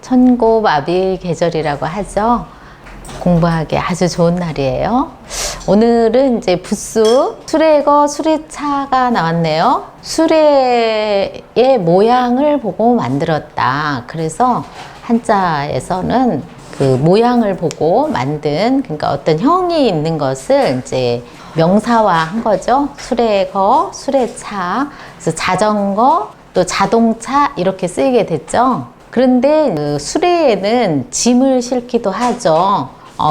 천고마비 계절이라고 하죠. 공부하기 아주 좋은 날이에요. 오늘은 이제 붓수 수레거 수레차가 나왔네요. 수레의 모양을 보고 만들었다. 그래서 한자에서는 그 모양을 보고 만든, 그러니까 어떤 형이 있는 것을 이제 명사화한 거죠. 수레거, 수레차, 그래서 자전거, 또 자동차 이렇게 쓰이게 됐죠. 그런데 그 수레에는 짐을 싣기도 하죠.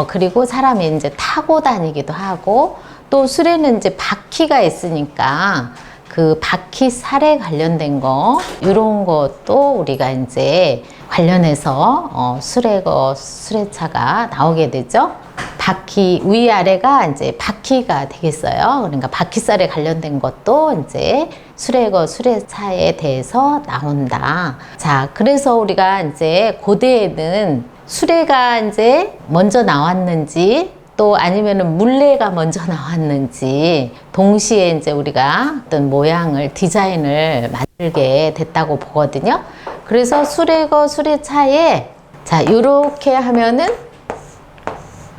그리고 사람이 이제 타고 다니기도 하고, 또 수레는 이제 바퀴가 있으니까 그 바퀴 살에 관련된 거, 이런 것도 우리가 이제 관련해서 수레거, 수레차가 나오게 되죠. 바퀴 위아래가 이제 바퀴가 되겠어요. 그러니까 바퀴살에 관련된 것도 이제 수레거, 수레차에 대해서 나온다. 자, 그래서 우리가 이제 고대에는 수레가 이제 먼저 나왔는지, 또 아니면은 물레가 먼저 나왔는지, 동시에 이제 우리가 어떤 모양을, 디자인을 만들게 됐다고 보거든요. 그래서 수레거, 수레차에, 자, 요렇게 하면은,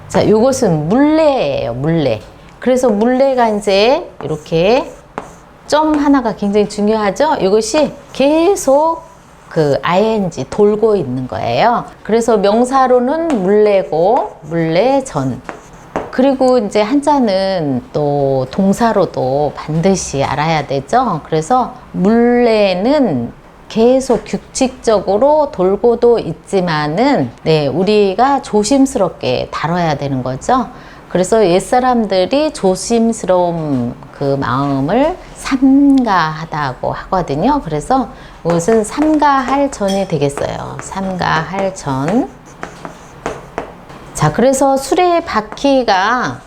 자, 요것은 물레예요, 물레. 그래서 물레가 이제 이렇게 점 하나가 굉장히 중요하죠. 이것이 계속 그 ing 돌고 있는 거예요. 그래서 명사로는 물레고, 물레전. 그리고 이제 한자는 또 동사로도 반드시 알아야 되죠. 그래서 물레는 계속 규칙적으로 돌고도 있지만은, 네, 우리가 조심스럽게 다뤄야 되는 거죠. 그래서 옛사람들이 조심스러운 그 마음을 삼가하다고 하거든요. 그래서 이것은 삼가할 전이 되겠어요. 삼가할 전. 자, 그래서 수레 바퀴가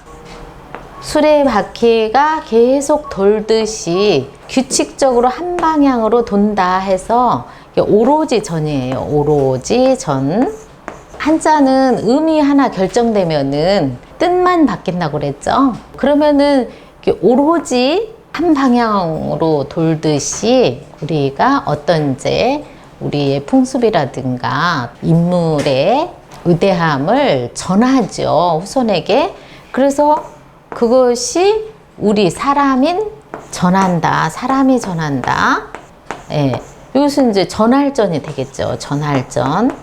계속 돌듯이 규칙적으로 한 방향으로 돈다 해서 오로지 전이에요. 오로지 전. 한자는 음이 하나 결정되면은 뜻만 바뀐다고 그랬죠. 그러면은 오로지 한 방향으로 돌듯이 우리가 어떤 이제 우리의 풍습이라든가 인물의 의대함을 전하죠, 후손에게. 그래서 그것이 우리 사람인 전한다, 사람이 전한다. 예, 이것은 이제 전할전이 되겠죠. 전할전.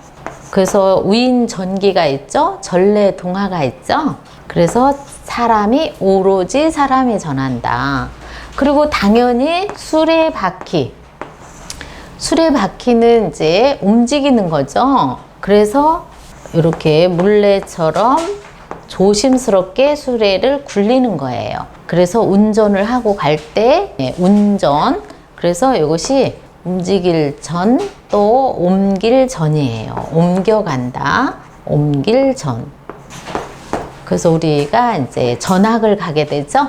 그래서 우인 전기가 있죠, 전래 동화가 있죠. 그래서 사람이 오로지 사람이 전한다. 그리고 당연히 수레바퀴. 수레바퀴는 이제 움직이는 거죠. 그래서 이렇게 물레처럼 조심스럽게 수레를 굴리는 거예요. 그래서 운전을 하고 갈 때 운전. 그래서 이것이 움직일 전, 또 옮길 전이에요. 옮겨간다, 옮길 전. 그래서 우리가 이제 전학을 가게 되죠.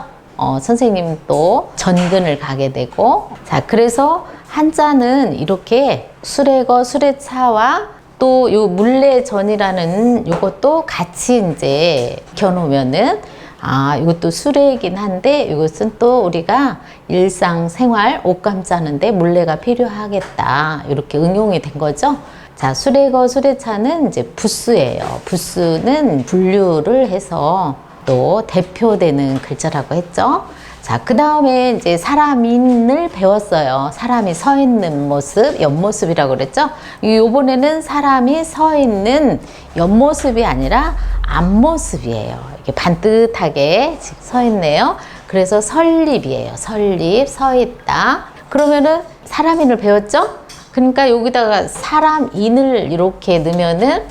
선생님 또 전근을 가게 되고. 자, 그래서 한자는 이렇게 수레거, 수레차와 또 요 물레전이라는 요것도 같이 이제 익혀놓으면은, 아, 이것도 수레이긴 한데 이것은 또 우리가 일상생활 옷감 짜는데 물레가 필요하겠다, 이렇게 응용이 된 거죠. 자, 수레거, 수레차는 이제 붓수예요. 붓수는 분류를 해서 또 대표되는 글자라고 했죠. 자, 그 다음에 이제 사람인을 배웠어요. 사람이 서 있는 모습, 옆모습이라고 그랬죠. 요번에는 사람이 서 있는 옆모습이 아니라 앞모습이에요. 이렇게 반듯하게 서 있네요. 그래서 설립이에요. 설립, 서 있다. 그러면은 사람인을 배웠죠? 그러니까 여기다가 사람인을 이렇게 넣으면은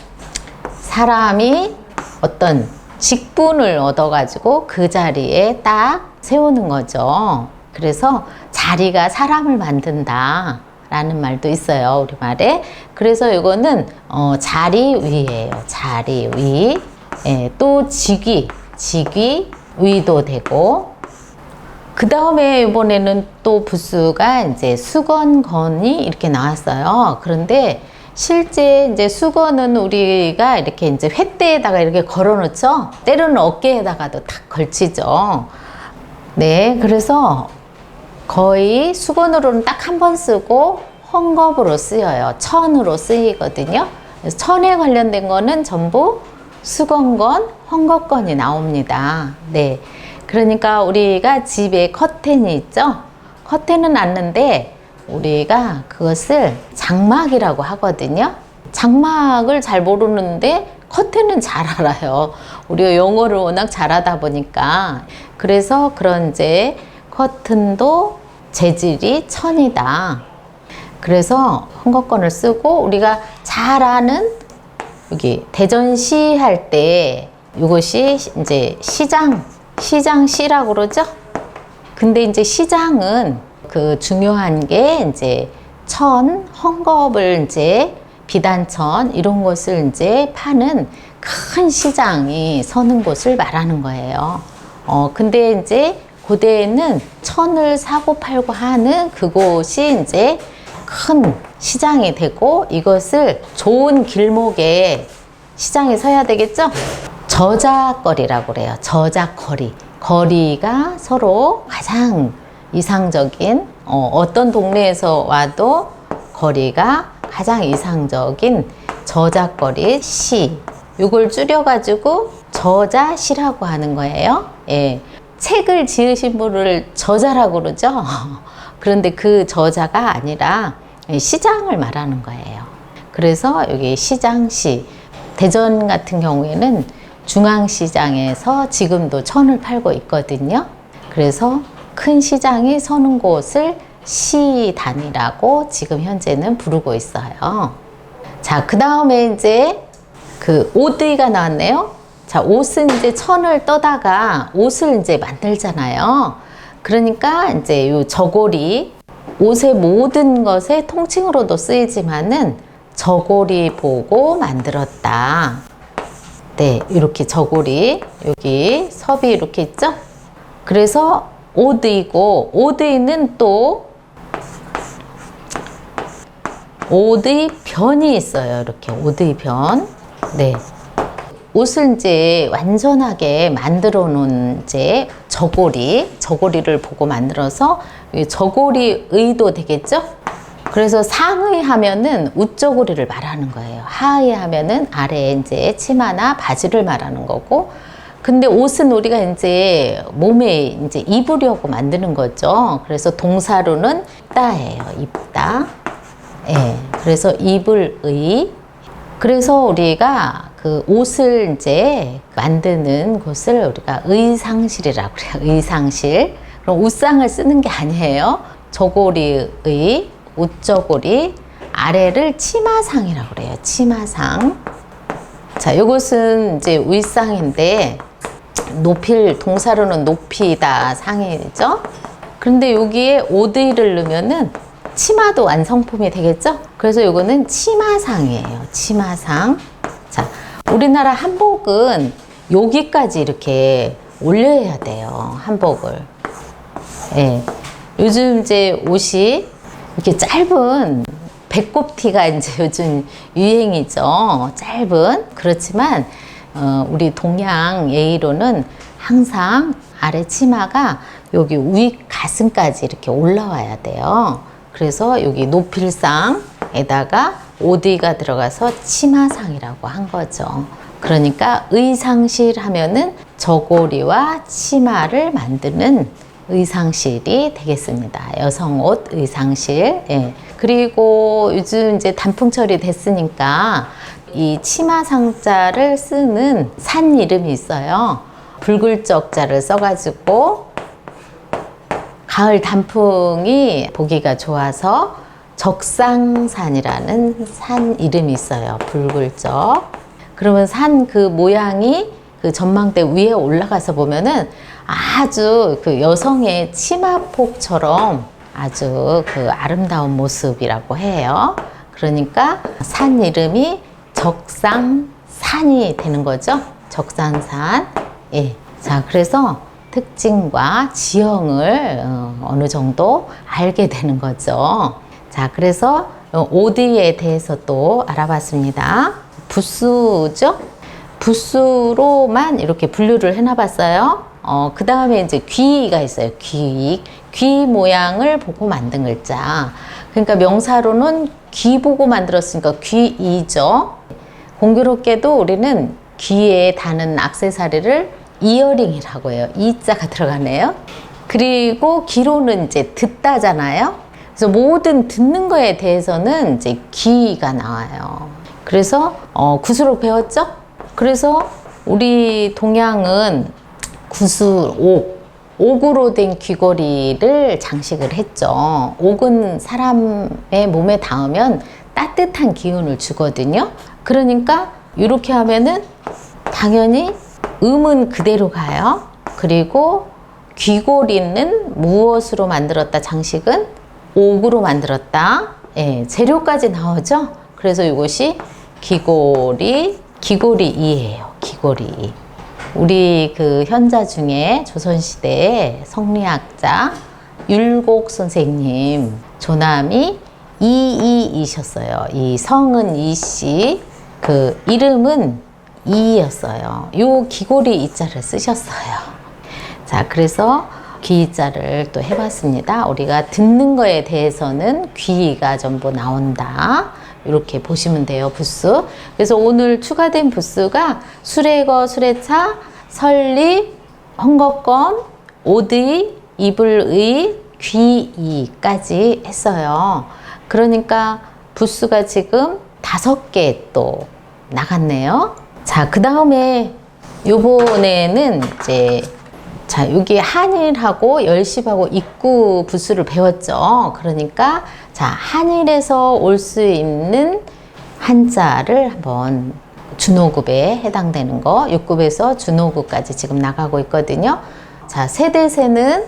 사람이 어떤 직분을 얻어가지고 그 자리에 딱 세우는 거죠. 그래서 자리가 사람을 만든다 라는 말도 있어요, 우리말에. 그래서 이거는 자리 위예요. 자리 위. 예, 또 직위, 위도 되고. 그 다음에 이번에는 또 부수가 이제 수건건이 이렇게 나왔어요. 그런데 실제 이제 수건은 우리가 이렇게 이제 횃대에다가 이렇게 걸어 놓죠. 때로는 어깨에다가도 탁 걸치죠. 네, 그래서 거의 수건으로는 딱 한 번 쓰고 헝겊으로 쓰여요. 천으로 쓰이거든요. 그래서 천에 관련된 거는 전부 수건건, 헝겊건이 나옵니다. 네. 그러니까 우리가 집에 커튼이 있죠? 커튼은 않는데 우리가 그것을 장막이라고 하거든요. 장막을 잘 모르는데 커튼은 잘 알아요. 우리가 영어를 워낙 잘하다 보니까. 그래서 그런 이제 커튼도 재질이 천이다. 그래서 헝겊건을 쓰고 우리가 잘 아는 여기 대전시 할 때 이것이 이제 시장시라고 그러죠? 근데 이제 시장은 그 중요한 게 이제 천, 헝겊을 이제 비단천 이런 것을 이제 파는 큰 시장이 서는 곳을 말하는 거예요. 근데 이제 고대에는 천을 사고 팔고 하는 그곳이 이제 큰 시장이 되고 이것을 좋은 길목에 시장에 서야 되겠죠? 저작거리라고 그래요. 저작거리. 거리가 서로 가장 이상적인 어떤 동네에서 와도 거리가 가장 이상적인 저작거리 시. 이걸 줄여가지고 저자시라고 하는 거예요. 예. 책을 지으신 분을 저자라고 그러죠. 그런데 그 저자가 아니라 시장을 말하는 거예요. 그래서 여기 시장시. 대전 같은 경우에는 중앙시장에서 지금도 천을 팔고 있거든요. 그래서 큰 시장이 서는 곳을 시단이라고 지금 현재는 부르고 있어요. 자, 그 다음에 이제 그 오드이가 나왔네요. 자, 옷은 이제 천을 떠다가 옷을 이제 만들잖아요. 그러니까 이제 요 저고리, 옷의 모든 것의 통칭으로도 쓰이지만은 저고리 보고 만들었다. 네, 이렇게 저고리, 여기 섭이 이렇게 있죠? 그래서 오드이고, 오드이는 또 오드이 변이 있어요. 이렇게 오드이 변. 네. 옷을 이제 완전하게 만들어 놓은 이제 저고리를 보고 만들어서 저고리 의도 되겠죠? 그래서 상의 하면은 웃저고리를 말하는 거예요. 하의 하면은 아래 이제 치마나 바지를 말하는 거고, 근데 옷은 우리가 이제 몸에 이제 입으려고 만드는 거죠. 그래서 동사로는 입다예요. 입다. 예. 그래서 입을 의. 그래서 우리가 그 옷을 이제 만드는 곳을 우리가 의상실이라고 그래요. 의상실. 그럼 옷상을 쓰는 게 아니에요. 저고리의 웃저고리, 아래를 치마상이라고 그래요. 치마상. 자, 이것은 이제 윗상인데 동사로는 높이다 상이죠. 그런데 여기에 오드이를 넣으면은 치마도 완성품이 되겠죠. 그래서 이거는 치마상이에요. 치마상. 자, 우리나라 한복은 여기까지 이렇게 올려야 돼요. 한복을. 예. 요즘 이제 옷이 이렇게 짧은 배꼽티가 이제 요즘 유행이죠. 짧은. 그렇지만 우리 동양 예의로는 항상 아래 치마가 여기 위 가슴까지 이렇게 올라와야 돼요. 그래서 여기 노필상에다가 오드이가 들어가서 치마상이라고 한 거죠. 그러니까 의상실 하면은 저고리와 치마를 만드는 의상실이 되겠습니다. 여성옷 의상실. 예. 그리고 요즘 이제 단풍철이 됐으니까 이 치마상자를 쓰는 산 이름이 있어요. 붉을적자를 써가지고 가을 단풍이 보기가 좋아서 적상산이라는 산 이름이 있어요. 붉을적. 그러면 산 그 모양이 그 전망대 위에 올라가서 보면은 아주 그 여성의 치마폭처럼 아주 그 아름다운 모습이라고 해요. 그러니까 산 이름이 적상산이 되는 거죠. 적산산. 예. 자, 그래서 특징과 지형을 어느 정도 알게 되는 거죠. 자, 그래서 오드이에 대해서 또 알아봤습니다. 부수죠? 부수로만 이렇게 분류를 해놔봤어요. 그 다음에 이제 귀가 있어요. 귀 모양을 보고 만든 글자. 그러니까 명사로는 귀 보고 만들었으니까 귀이죠. 공교롭게도 우리는 귀에 다는 액세서리를 이어링이라고 해요. 이자가 들어가네요. 그리고 귀로는 이제 듣다잖아요. 그래서 모든 듣는 거에 대해서는 이제 귀가 나와요. 그래서 구슬을 배웠죠? 그래서 우리 동양은 구슬, 옥으로 된 귀걸이를 장식을 했죠. 옥은 사람의 몸에 닿으면 따뜻한 기운을 주거든요. 그러니까 이렇게 하면은 당연히 음은 그대로 가요. 그리고 귀걸이는 무엇으로 만들었다? 장식은 옥으로 만들었다. 예, 재료까지 나오죠. 그래서 이것이 귀걸이이예요. 귀걸이. 우리 그 현자 중에 조선시대의 성리학자 율곡 선생님 조남이 이이이셨어요. 이 성은 이씨, 그 이름은 이였어요. 요 귀걸이 이자를 쓰셨어요. 자, 그래서 귀자를 또 해봤습니다. 우리가 듣는 거에 대해서는 귀가 전부 나온다. 이렇게 보시면 돼요. 부스. 그래서 오늘 추가된 부스가 수레거, 수레차, 설립, 헝겊건, 오드이, 이불의, 귀이까지 했어요. 그러니까 부스가 지금 5개 또 나갔네요. 자, 그 다음에 요번에는 이제 자, 여기 한일하고 열십하고 입구 부수를 배웠죠. 그러니까 자, 한일에서 올 수 있는 한자를 한번 준호급에 해당되는 거 6급에서 준호급까지 지금 나가고 있거든요. 자, 세대세는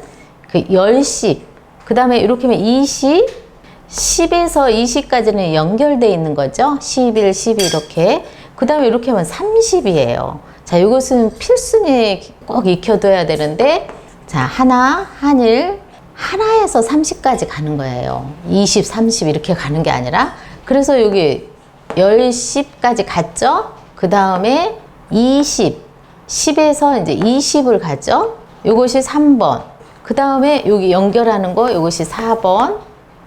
그 열십, 그 다음에 이렇게 하면 20, 10에서 20까지는 연결되어 있는 거죠. 11, 12 이렇게. 그 다음에 이렇게 하면 30이에요. 자, 이것은 필순히 꼭 익혀둬야 되는데, 자, 하나, 한일, 하나에서 30까지 가는 거예요. 20, 30 이렇게 가는 게 아니라. 그래서 여기 10까지 갔죠? 그 다음에 20, 10에서 이제 20을 갔죠? 요것이 3번. 그 다음에 여기 연결하는 거, 요것이 4번.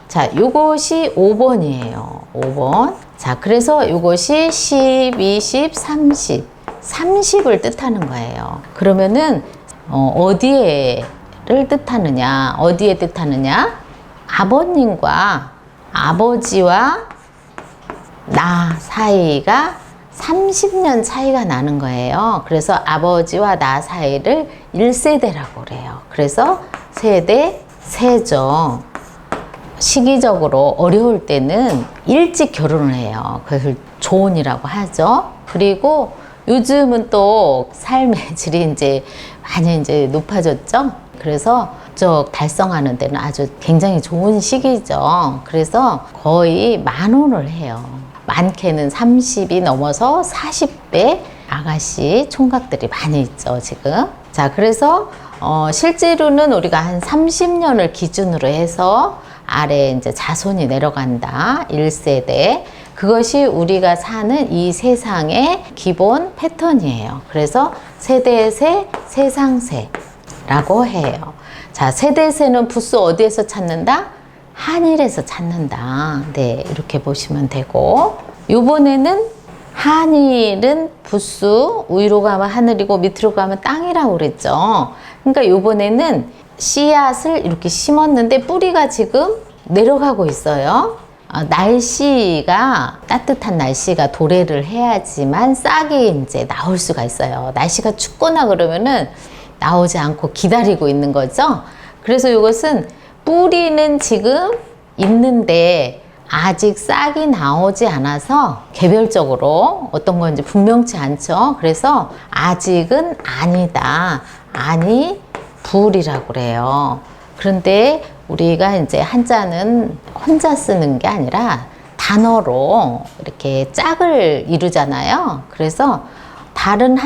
자, 요것이 5번이에요. 5번. 자, 그래서 요것이 10, 20, 30. 30을 뜻하는 거예요. 그러면은 어디에를 뜻하느냐? 어디에 뜻하느냐? 아버님과 아버지와 나 사이가 30년 차이가 나는 거예요. 그래서 아버지와 나 사이를 1세대라고 그래요. 그래서 세대, 세죠. 시기적으로 어려울 때는 일찍 결혼을 해요. 그걸 조혼이라고 하죠. 그리고 요즘은 또 삶의 질이 이제 많이 이제 높아졌죠. 그래서 달성하는 데는 아주 굉장히 좋은 시기죠. 그래서 거의 만혼을 해요. 많게는 30이 넘어서 40대 아가씨 총각들이 많이 있죠, 지금. 자, 그래서 실제로는 우리가 한 30년을 기준으로 해서 아래 이제 자손이 내려간다. 1세대. 그것이 우리가 사는 이 세상의 기본 패턴이에요. 그래서 세대세, 세상세라고 해요. 자, 세대세는 부스 어디에서 찾는다? 한일에서 찾는다. 네, 이렇게 보시면 되고. 요번에는 한일은 부스, 위로 가면 하늘이고 밑으로 가면 땅이라고 그랬죠. 그러니까 요번에는 씨앗을 이렇게 심었는데 뿌리가 지금 내려가고 있어요. 날씨가 따뜻한 날씨가 도래를 해야지만 싹이 이제 나올 수가 있어요. 날씨가 춥거나 그러면은 나오지 않고 기다리고 있는 거죠. 그래서 이것은 뿌리는 지금 있는데 아직 싹이 나오지 않아서 개별적으로 어떤 건지 분명치 않죠. 그래서 아직은 아니다. 아니 불이라고 그래요. 그런데 우리가 이제 한자는 혼자 쓰는 게 아니라 단어로 이렇게 짝을 이루잖아요. 그래서 다른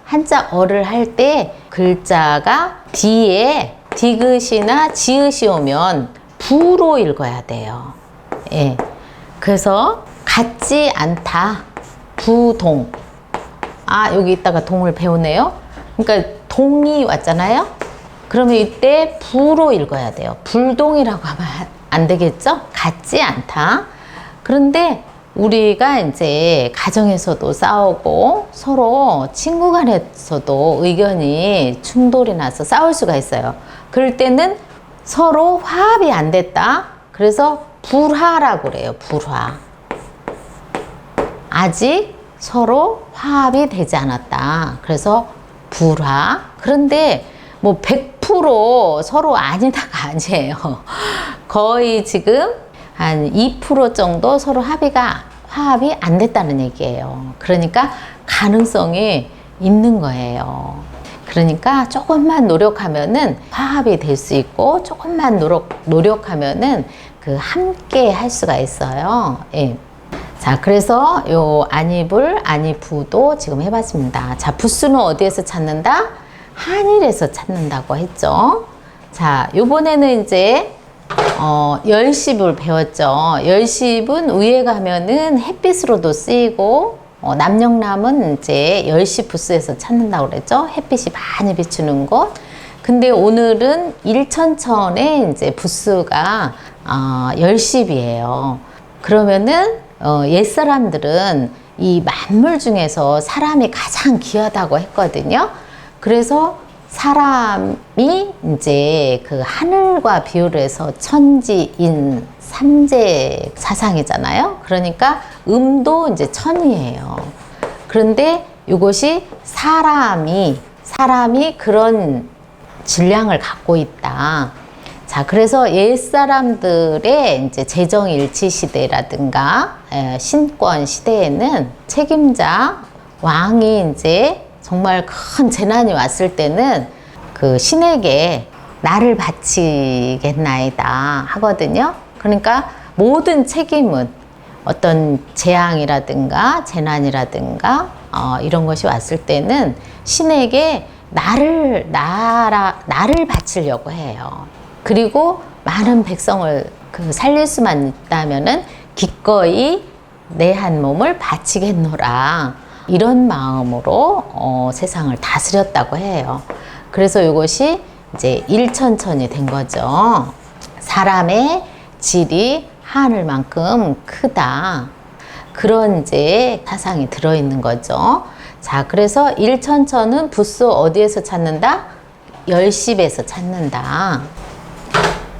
한자어를 할 때 글자가 뒤에 디귿이나 지읒이 오면 부로 읽어야 돼요. 예. 그래서 같지 않다. 부동. 여기 있다가 동을 배우네요. 그러니까 동이 왔잖아요. 그러면 이때 부로 읽어야 돼요. 불동이라고 하면 안 되겠죠? 같지 않다. 그런데 우리가 이제 가정에서도 싸우고 서로 친구 간에서도 의견이 충돌이 나서 싸울 수가 있어요. 그럴 때는 서로 화합이 안 됐다. 그래서 불화라고 그래요. 불화. 아직 서로 화합이 되지 않았다. 그래서 불화. 그런데 뭐 100% 서로 아니다가 아니에요. 거의 지금 한 2% 정도 서로 화합이 안 됐다는 얘기예요. 그러니까 가능성이 있는 거예요. 그러니까 조금만 노력하면은 화합이 될 수 있고, 조금만 노력하면은 그 함께 할 수가 있어요. 예. 자, 그래서 요 안이불, 안이부도 지금 해봤습니다. 자, 부수는 어디에서 찾는다? 한일에서 찾는다고 했죠. 자, 요번에는 이제 열십을 배웠죠. 열십은 위에 가면은 햇빛으로도 쓰이고, 남영남은 이제 열십 부스에서 찾는다고 그랬죠. 햇빛이 많이 비추는 곳. 근데 오늘은 일천천에 이제 부스가 열십이에요. 그러면은 옛사람들은 이 만물 중에서 사람이 가장 귀하다고 했거든요. 그래서 사람이 이제 그 하늘과 비유를 해서 천지인 삼재 사상이잖아요. 그러니까 음도 이제 천이에요. 그런데 이것이 사람이 그런 질량을 갖고 있다. 자, 그래서 옛사람들의 이제 재정일치 시대라든가 신권 시대에는 책임자 왕이 이제 정말 큰 재난이 왔을 때는 그 신에게 나를 바치겠나이다 하거든요. 그러니까 모든 책임은 어떤 재앙이라든가 재난이라든가 이런 것이 왔을 때는 신에게 나를 바치려고 해요. 그리고 많은 백성을 살릴 수만 있다면은 기꺼이 내 한 몸을 바치겠노라. 이런 마음으로 세상을 다스렸다고 해요. 그래서 이것이 이제 일천천이 된 거죠. 사람의 질이 하늘만큼 크다. 그런 이제 사상이 들어있는 거죠. 자, 그래서 일천천은 부수 어디에서 찾는다? 열십에서 찾는다.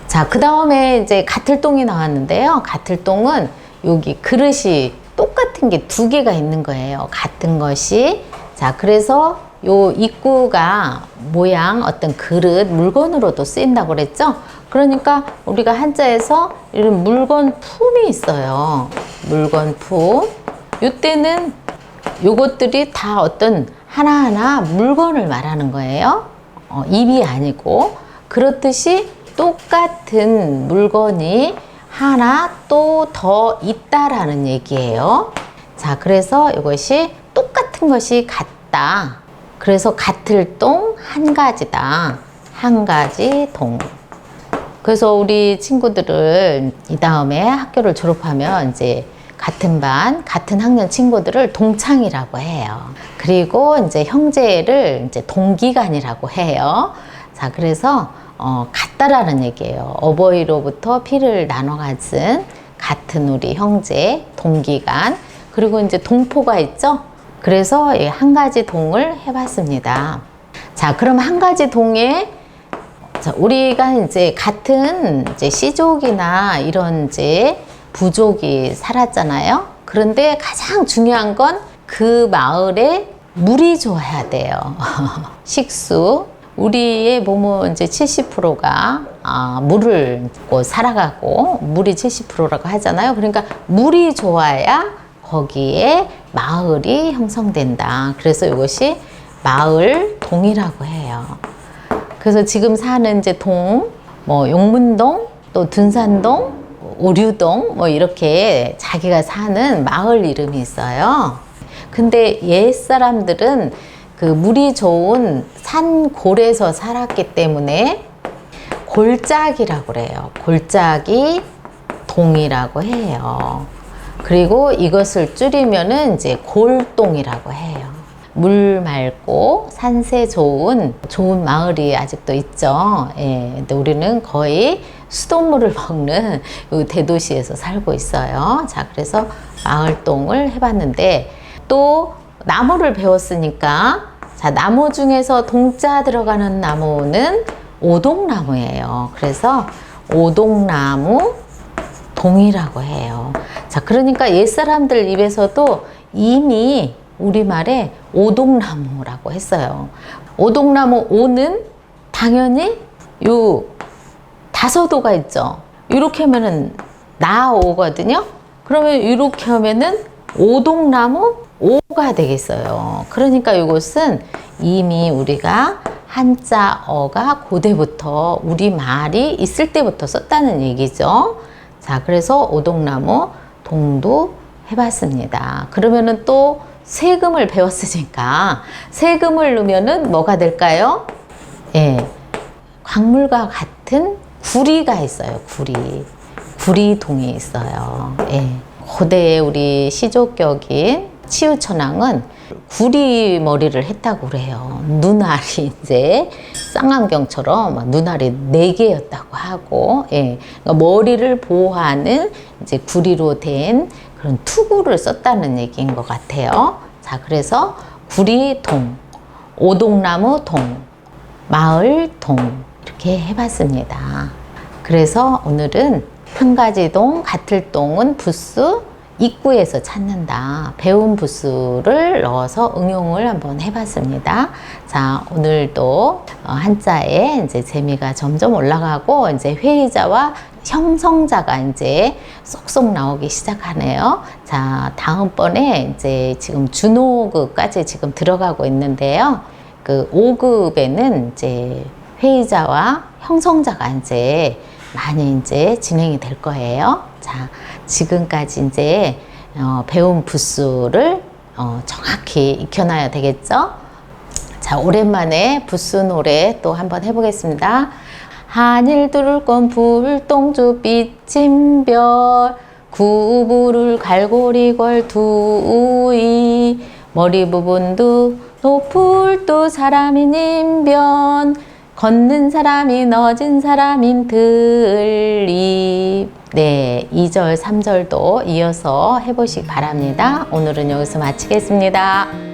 자, 그 다음에 이제 가틀똥이 나왔는데요. 가틀똥은 여기 그릇이 똑같은 게 두 개가 있는 거예요. 같은 것이. 자, 그래서 요 입구가 모양 어떤 그릇, 물건으로도 쓰인다고 그랬죠? 그러니까 우리가 한자에서 이런 물건 품이 있어요. 물건 품. 이때는 요것들이 다 어떤 하나하나 물건을 말하는 거예요. 입이 아니고. 그렇듯이 똑같은 물건이 하나 또 더 있다라는 얘기예요. 자, 그래서 이것이 똑같은 것이 같다. 그래서 같을 똥 한 가지다. 한 가지 동. 그래서 우리 친구들을 이 다음에 학교를 졸업하면 이제 같은 반, 같은 학년 친구들을 동창이라고 해요. 그리고 이제 형제를 이제 동기간이라고 해요. 자, 그래서 같다라는 얘기예요. 어버이로부터 피를 나눠 가진 같은 우리 형제, 동기간. 그리고 이제 동포가 있죠. 그래서 한 가지 동을 해봤습니다. 자, 그럼 한 가지 동에 우리가 이제 같은 이제 씨족이나 이런 이제 부족이 살았잖아요. 그런데 가장 중요한 건 그 마을에 물이 좋아야 돼요. 식수. 우리의 몸은 이제 70%가 물을 먹고 살아가고 물이 70%라고 하잖아요. 그러니까 물이 좋아야 거기에 마을이 형성된다. 그래서 이것이 마을 동이라고 해요. 그래서 지금 사는 이제 동, 뭐 용문동, 또 둔산동, 오류동, 뭐 이렇게 자기가 사는 마을 이름이 있어요. 근데 옛 사람들은 그 물이 좋은 산골에서 살았기 때문에 골짜기라고 그래요. 골짜기 동이라고 해요. 그리고 이것을 줄이면은 이제 골동이라고 해요. 물 맑고 산세 좋은 마을이 아직도 있죠. 예, 근데 우리는 거의 수돗물을 먹는 이 대도시에서 살고 있어요. 자, 그래서 마을동을 해봤는데 또 나무를 배웠으니까 자, 나무 중에서 동자 들어가는 나무는 오동나무예요. 그래서 오동나무 동이라고 해요. 자, 그러니까 옛사람들 입에서도 이미 우리말에 오동나무라고 했어요. 오동나무 오는 당연히 요 다서도가 있죠. 이렇게 하면은 나오거든요. 그러면 이렇게 하면은 오동나무 오가 되겠어요. 그러니까 이것은 이미 우리가 한자어가 고대부터 우리말이 있을 때부터 썼다는 얘기죠. 자, 그래서 오동나무 동도 해봤습니다. 그러면은 또 세금을 배웠으니까 세금을 넣으면은 뭐가 될까요? 예, 광물과 같은 구리가 있어요. 구리동이 있어요. 예. 고대의 우리 시족격인 치유천왕은 구리 머리를 했다고 그래요. 눈알이 이제 쌍안경처럼 눈알이 4개였다고 하고, 예. 그러니까 머리를 보호하는 이제 구리로 된 그런 투구를 썼다는 얘기인 것 같아요. 자, 그래서 구리동, 오동나무동, 마을동 이렇게 해봤습니다. 그래서 오늘은 한 가지 동, 같을 동은 부수, 입구에서 찾는다. 배운 부수를 넣어서 응용을 한번 해봤습니다. 자, 오늘도 한자에 이제 재미가 점점 올라가고 이제 회의자와 형성자가 이제 쏙쏙 나오기 시작하네요. 자, 다음번에 이제 지금 준호급까지 지금 들어가고 있는데요. 그 5급에는 이제 회의자와 형성자가 이제 많이 이제 진행이 될 거예요. 자, 지금까지 이제 배운 부수를 정확히 익혀놔야 되겠죠? 자, 오랜만에 부수 노래 또 한번 해보겠습니다. 하늘 두를건 불똥주 비친 별 구부를 갈고리 걸두이 머리 부분도 높을도 사람인 인변 걷는 사람이 너진 사람인 들이 네, 2절, 3절도 이어서 해보시기 바랍니다. 오늘은 여기서 마치겠습니다.